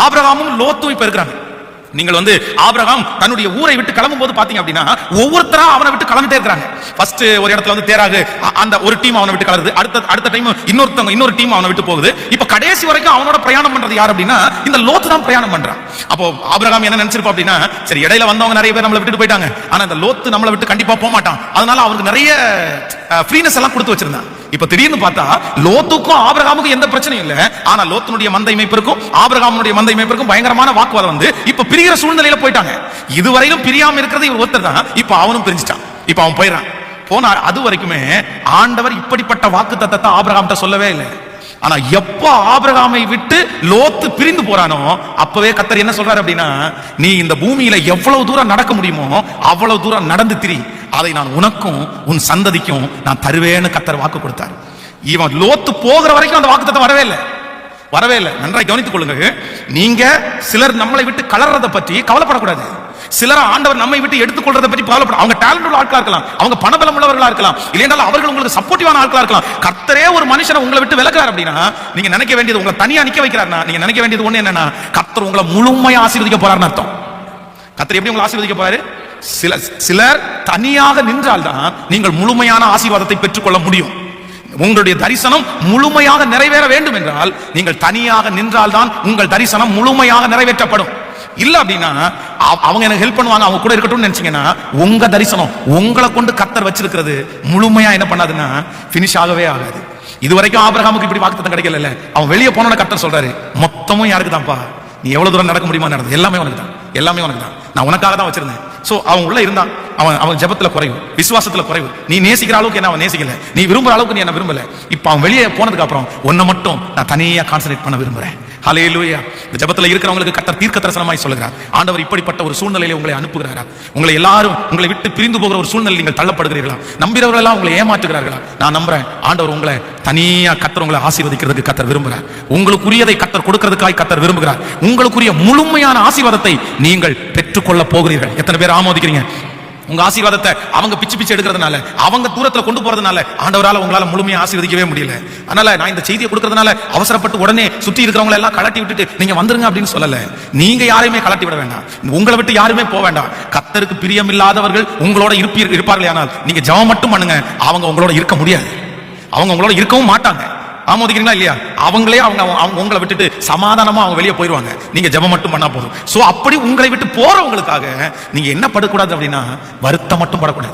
ஆபிரகாமும் லோத்தும் இப்ப இருக்கிறாங்க. நீங்கள் ஆபிரகாம் தன்னுடைய ஊரை விட்டு கிளம்பும் போது பாத்தீங்க அப்படின்னா ஒவ்வொருத்தரா அவனை விட்டு கிளம்பிட்டே இருக்காங்க. ஃபர்ஸ்ட் ஒரு இடத்துல தேராகு, அந்த ஒரு டீம் அவனை விட்டு கிளம்புது. அடுத்த டைம் இன்னொரு டீம் அவனை விட்டு போகுது. இப்ப கடைசி வரைக்கும் அவனோட பிரயாணம் பண்றது யார் அப்படின்னா இந்த லோத்து தான் பிரயாணம் பண்றான். அப்போ ஆபிரகாம் என்ன நினைச்சிருப்பா அப்படின்னா, சரி இடையில வந்தவங்க நிறைய பேர் நம்மளை விட்டுட்டு போயிட்டாங்க, ஆனா இந்த லோத்து நம்மளை விட்டு கண்டிப்பா போக மாட்டான், அதனால அவனுக்கு நிறைய ஃப்ரீனஸ் எல்லாம் கொடுத்து வச்சிருந்தான். இப்ப திடீர்னு பார்த்தா லோத்துக்கும் ஆபிரகாமுக்கும் எந்த பிரச்சனையும் இல்ல, ஆனா லோத்துனுடைய மந்தை மேய்ப்பிற்கும் ஆபிரகாமுடைய மந்தை மேய்ப்பிற்கும் பயங்கரமான வாக்குவாதம் இப்ப பிரிகிற சூழ்நிலையில போயிட்டாங்க. இதுவரையிலும் பிரியாம இருக்கிறது இவர் ஒருத்தர் தான். இப்ப அவனும் பிரிஞ்சிட்டான். இப்ப அவன் போயிடறான். போனா அது வரைக்குமே ஆண்டவர் இப்படிப்பட்ட வாக்கு தத்தத்தை ஆபிரகாம்கிட்ட சொல்லவே இல்லை. ஆனா எப்ப ஆபிரகாமை விட்டு லோத்து பிரிந்து போறானோ அப்பவே கர்த்தர் என்ன சொல்றாரு அப்படின்னா, நீ இந்த பூமியில எவ்வளவு தூரம் நடக்க முடியுமோ அவ்வளவு தூரம் நடந்து திரி, அதை நான் உனக்கும் உன் சந்ததிக்கும் நான் தருவேன்னு கர்த்தர் வாக்கு கொடுத்தார். இவன் லோத்து போகிற வரைக்கும் அந்த வாக்குத்தத்தம் வரவே இல்லை. நன்றாய் கவனித்துக் கொள்ளுங்க. நீங்க சிலர் நம்மளை விட்டு கலர்றதை பற்றி கவலைப்படக்கூடாது. சிலர் ஆண்டவர் நம்மை விட்டு எடுத்துக்கொள்றதை பற்றி கவலைப்பட, அவங்க டேலண்ட் உள்ள ஆட்களா இருக்கலாம், அவங்க பணபலம் உள்ளவர்களா இருக்கலாம், இல்லையென்றால் அவர்கள் உங்களுக்கு சப்போர்ட்டிவான ஆட்களா இருக்கலாம். கர்த்தரே ஒரு மனுஷனை உங்களை விட்டு விலக்குறார் அப்படின்னா நீங்க நினைக்க வேண்டியது, உங்களை தனியா நிக்க வைக்கிறார்னா நீங்க நினைக்க வேண்டியது ஒண்ணு என்னன்னா, கர்த்தர் உங்களை முழுமையா ஆசீர்வதிக்க போறாருன்னு அர்த்தம். கர்த்தர் எப்படி உங்களை ஆசீர்வதிக்க போறாரு? சிலர் தனியாக நின்றால்தான் நீங்கள் முழுமையான ஆசீர்வாதத்தை பெற்றுக்கொள்ள முடியும். உங்களுடைய தரிசனம் முழுமையாக நிறைவேற வேண்டும் என்றால் நீங்கள் தனியாக நின்றால்தான் உங்கள் தரிசனம் முழுமையாக நிறைவேற்றப்படும். இல்ல அப்படின்னா அவங்க எனக்கு ஹெல்ப் பண்ணுவாங்க, அவங்க கூட இருக்கட்டும்னு நினைச்சீங்கன்னா உங்க தரிசனம் உங்களை கொண்டு கர்த்தர் வச்சிருக்கிறது முழுமையா என்ன பண்ணாதுன்னா பினிஷ் ஆகவே ஆகாது. இதுவரைக்கும் ஆபிரகாமுக்கு இப்படி வாக்குத்தத்தம் கிடைக்கல. அவன் வெளியே போனோன்னு கர்த்தர் சொல்றாரு, மொத்தமும் யாருக்கு தான்ப்பா, நீ எவ்வளவு தூரம் நடக்க முடியுமா நடந்தது எல்லாமே உனக்கு தான், எல்லாமே உனக்கு தான், நான் உனக்காக தான் வச்சிருந்தேன். சோ அவன் உள்ள இருந்தான். அவன் ஜெபத்துல குறைவு, விசுவாசத்துல குறைவு. நீ நேசிக்கிற அளவுக்கு என்ன அவன் நேசிக்கல, நீ விரும்புற அளவுக்கு நீ என்ன விரும்பல. இப்ப அவன் வெளியே போனதுக்கு அப்புறம் உன்னை மட்டும் நான் தனியா கான்சன்ட்ரேட் பண்ண விரும்புறேன். ஹல்லேலூயா. இந்த ஜெபத்துல இருக்கிறவங்களுக்கு கர்த்தர் தீர்க்க தரிசனமாய் சொல்லுகிறார், ஆண்டவர் இப்படிப்பட்ட ஒரு சூழ்நிலையில உங்களை அனுப்புகிறாரா? உங்களை எல்லாரும் உங்களை விட்டு பிரிந்து போகிற ஒரு சூழ்நிலை நீங்கள் தள்ளப்படுகிறீர்களா? நம்புகிறவர்கள் எல்லாம் உங்களை ஏமாற்றுகிறார்களா? நான் நம்புறேன் ஆண்டவர் உங்களை தனியா கர்த்தர் உங்களை ஆசீர்வதிக்கிறதுக்கு கர்த்தர் விரும்புகிறார். உங்களுக்குரியதை கர்த்தர் கொடுக்கிறதுக்காய் கர்த்தர் விரும்புகிறார். உங்களுக்குரிய முழுமையான ஆசீர்வாதத்தை நீங்கள் பெற்றுக்கொள்ள போகிறீர்கள். எத்தனை பேர் ஆமோதிக்கிறீங்க? உங்க ஆசீர்வாதத்தை அவங்க பிச்சு எடுக்கிறதுனால, அவங்க தூரத்துல கொண்டு போறதுனால ஆண்டவரால உங்களால முழுமையா ஆசீர்வதிக்கவே முடியல. அதனால நான் இந்த செய்தியை கொடுக்கறதுனால அவசரப்பட்டு உடனே சுற்றி இருக்கிறவங்க எல்லாம் கலட்டி விட்டுட்டு நீங்க வந்துருங்க அப்படின்னு சொல்லல. நீங்க யாரையுமே கலட்டி விட வேண்டாம், உங்களை விட்டு யாருமே போக வேண்டாம். கர்த்தருக்கு பிரியமில்லாதவர்கள் உங்களோட இருப்பார்கள். ஆனால் நீங்க ஜெபம் மட்டும் பண்ணுங்க, அவங்க உங்களோட இருக்க முடியாது, அவங்க உங்களோட இருக்கவும் மாட்டாங்க. ஆமோதிக்கிறீங்களா இல்லையா? அவங்களே அவங்க உங்களை விட்டுட்டு சமாதானமா அவங்க வெளியே போயிடுவாங்க. நீங்க ஜெபம் மட்டும் பண்ணா போதும். சோ அப்படி உங்களை விட்டு போறவங்களுக்காக நீங்க என்ன படக்கூடாது அப்படின்னா வருத்தம் மட்டும் படக்கூடாது.